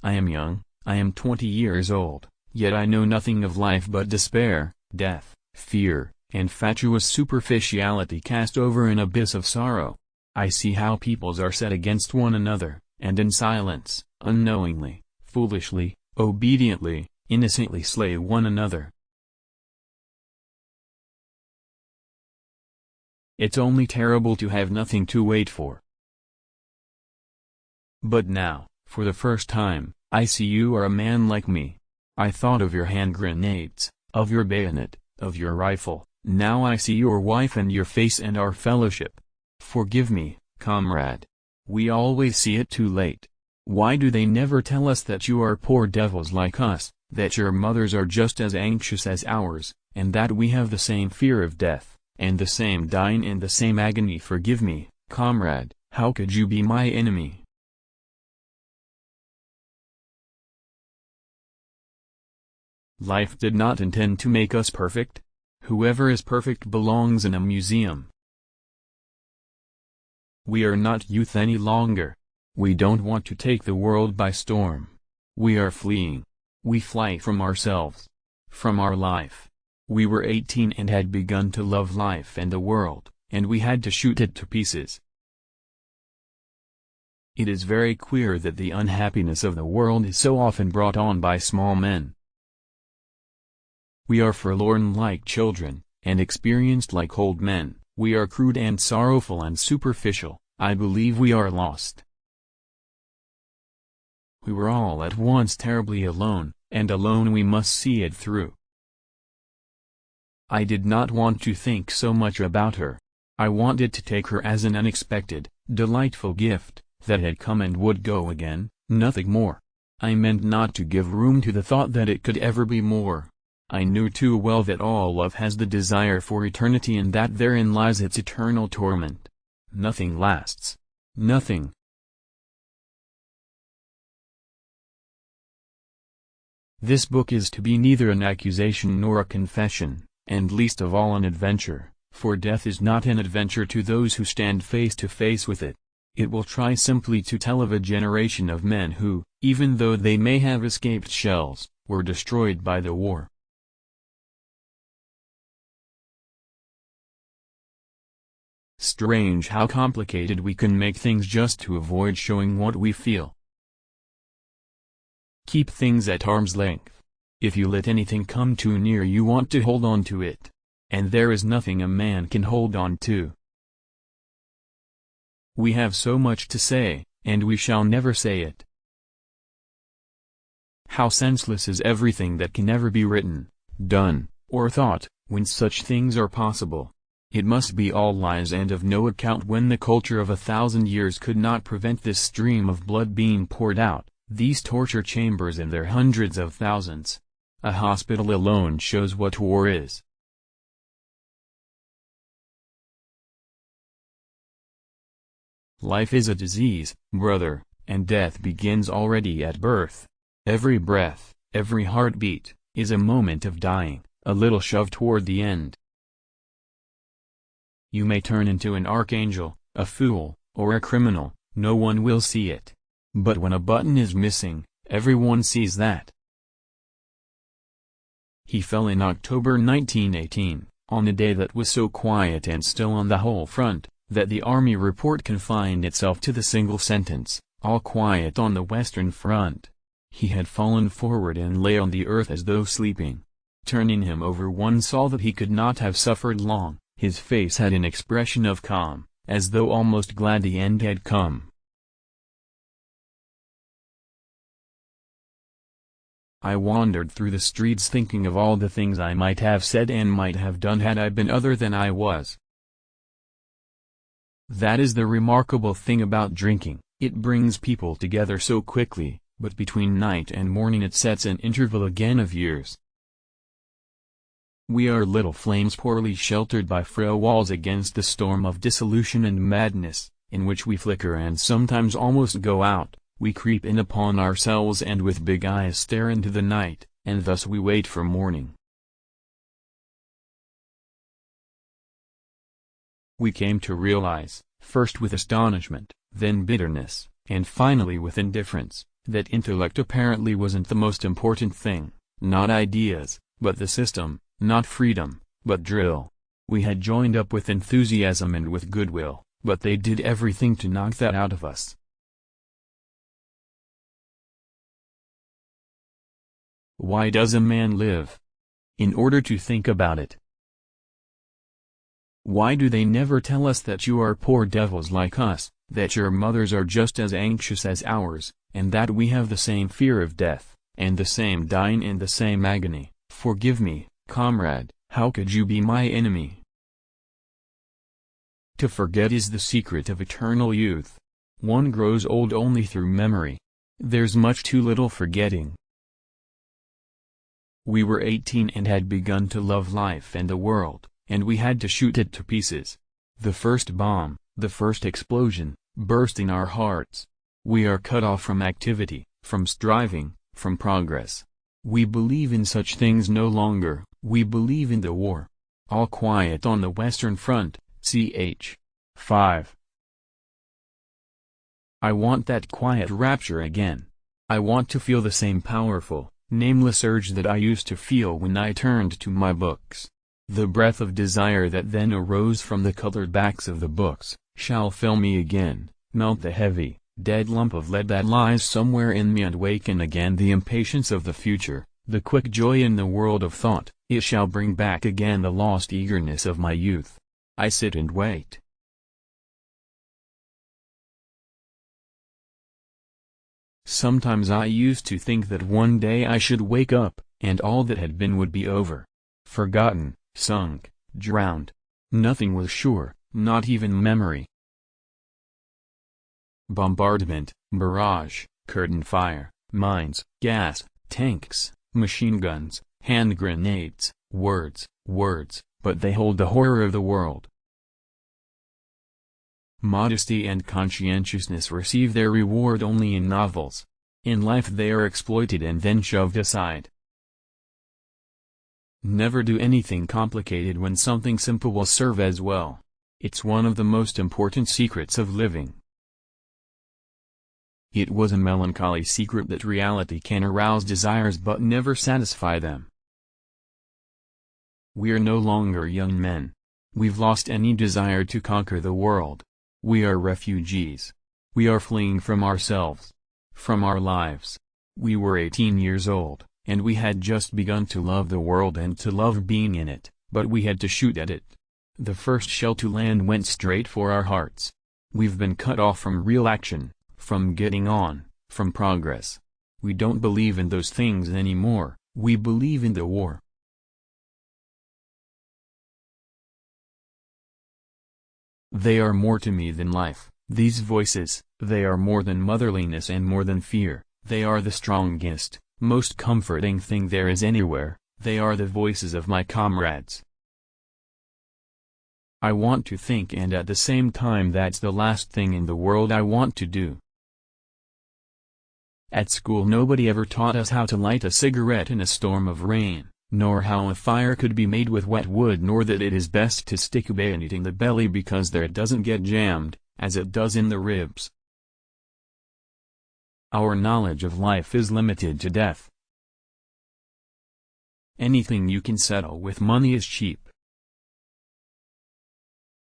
I am young, I am 20 years old, yet I know nothing of life but despair, death, fear, and fatuous superficiality cast over an abyss of sorrow. I see how peoples are set against one another, and in silence, unknowingly, foolishly, obediently, innocently slay one another. It's only terrible to have nothing to wait for. But now, for the first time, I see you are a man like me. I thought of your hand grenades, of your bayonet, of your rifle, now I see your wife and your face and our fellowship. Forgive me, comrade. We always see it too late. Why do they never tell us that you are poor devils like us, that your mothers are just as anxious as ours, and that we have the same fear of death, and the same dying and the same agony? Forgive me, comrade, how could you be my enemy? Life did not intend to make us perfect. Whoever is perfect belongs in a museum. We are not youth any longer. We don't want to take the world by storm. We are fleeing. We fly from ourselves. From our life. We were 18 and had begun to love life and the world, and we had to shoot it to pieces. It is very queer that the unhappiness of the world is so often brought on by small men. We are forlorn like children, and experienced like old men. We are crude and sorrowful and superficial. I believe we are lost. We were all at once terribly alone, and alone we must see it through. I did not want to think so much about her. I wanted to take her as an unexpected, delightful gift, that had come and would go again, nothing more. I meant not to give room to the thought that it could ever be more. I knew too well that all love has the desire for eternity and that therein lies its eternal torment. Nothing lasts. Nothing. This book is to be neither an accusation nor a confession, and least of all an adventure, for death is not an adventure to those who stand face to face with it. It will try simply to tell of a generation of men who, even though they may have escaped shells, were destroyed by the war. Strange how complicated we can make things just to avoid showing what we feel. Keep things at arm's length. If you let anything come too near you want to hold on to it. And there is nothing a man can hold on to. We have so much to say, and we shall never say it. How senseless is everything that can never be written, done, or thought, when such things are possible. It must be all lies and of no account when the culture of 1,000 years could not prevent this stream of blood being poured out, these torture chambers and their hundreds of thousands. A hospital alone shows what war is. Life is a disease, brother, and death begins already at birth. Every breath, every heartbeat, is a moment of dying, a little shove toward the end. You may turn into an archangel, a fool, or a criminal, no one will see it. But when a button is missing, everyone sees that. He fell in October 1918, on a day that was so quiet and still on the whole front, that the Army report confined itself to the single sentence, all quiet on the Western Front. He had fallen forward and lay on the earth as though sleeping. Turning him over one saw that he could not have suffered long. His face had an expression of calm, as though almost glad the end had come. I wandered through the streets thinking of all the things I might have said and might have done had I been other than I was. That is the remarkable thing about drinking, it brings people together so quickly, but between night and morning it sets an interval again of years. We are little flames poorly sheltered by frail walls against the storm of dissolution and madness, in which we flicker and sometimes almost go out. We creep in upon ourselves and with big eyes stare into the night, and thus we wait for morning. We came to realize, first with astonishment, then bitterness, and finally with indifference, that intellect apparently wasn't the most important thing, not ideas, but the system, not freedom, but drill. We had joined up with enthusiasm and with goodwill, but they did everything to knock that out of us. Why does a man live? In order to think about it. Why do they never tell us that you are poor devils like us, that your mothers are just as anxious as ours, and that we have the same fear of death, and the same dying and the same agony? Forgive me, comrade, how could you be my enemy? To forget is the secret of eternal youth. One grows old only through memory. There's much too little forgetting. We were 18 and had begun to love life and the world, and we had to shoot it to pieces. The first bomb, the first explosion, burst in our hearts. We are cut off from activity, from striving, from progress. We believe in such things no longer. We believe in the war. All quiet on the Western Front, ch. 5. I want that quiet rapture again. I want to feel the same powerful, nameless urge that I used to feel when I turned to my books. The breath of desire that then arose from the colored backs of the books, shall fill me again, melt the heavy, dead lump of lead that lies somewhere in me and waken again the impatience of the future, the quick joy in the world of thought. It shall bring back again the lost eagerness of my youth. I sit and wait. Sometimes I used to think that one day I should wake up, and all that had been would be over. Forgotten, sunk, drowned. Nothing was sure, not even memory. Bombardment, barrage, curtain fire, mines, gas, tanks, machine guns, hand grenades, words, but they hold the horror of the world. Modesty and conscientiousness receive their reward only in novels. In life they are exploited and then shoved aside. Never do anything complicated when something simple will serve as well. It's one of the most important secrets of living. It was a melancholy secret that reality can arouse desires but never satisfy them. We're no longer young men. We've lost any desire to conquer the world. We are refugees. We are fleeing from ourselves. From our lives. We were 18 years old, and we had just begun to love the world and to love being in it, but we had to shoot at it. The first shell to land went straight for our hearts. We've been cut off from real action, from getting on, from progress. We don't believe in those things anymore. We believe in the war. They are more to me than life, these voices. They are more than motherliness and more than fear. They are the strongest, most comforting thing there is anywhere. They are the voices of my comrades. I want to think, and at the same time that's the last thing in the world I want to do. At school nobody ever taught us how to light a cigarette in a storm of rain, nor how a fire could be made with wet wood, nor that it is best to stick a bayonet in the belly because there it doesn't get jammed, as it does in the ribs. Our knowledge of life is limited to death. Anything you can settle with money is cheap.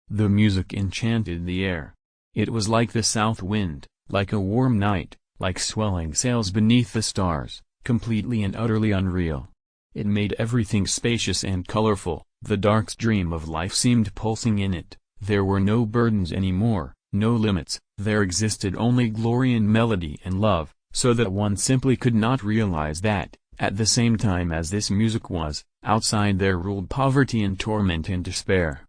The music enchanted the air. It was like the south wind, like a warm night, like swelling sails beneath the stars, completely and utterly unreal. It made everything spacious and colorful. The dark stream of life seemed pulsing in it. There were no burdens anymore, no limits. There existed only glory and melody and love, so that one simply could not realize that, at the same time as this music was, outside there ruled poverty and torment and despair.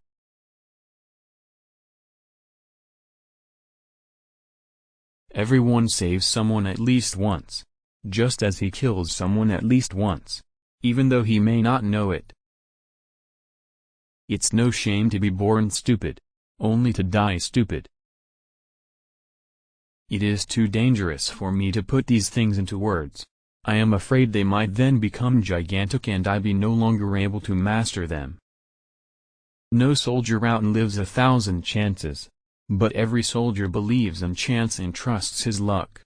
Everyone saves someone at least once. Just as he kills someone at least once. Even though he may not know it. It's no shame to be born stupid. Only to die stupid. It is too dangerous for me to put these things into words. I am afraid they might then become gigantic and I be no longer able to master them. No soldier outlives 1,000 chances. But every soldier believes in chance and trusts his luck.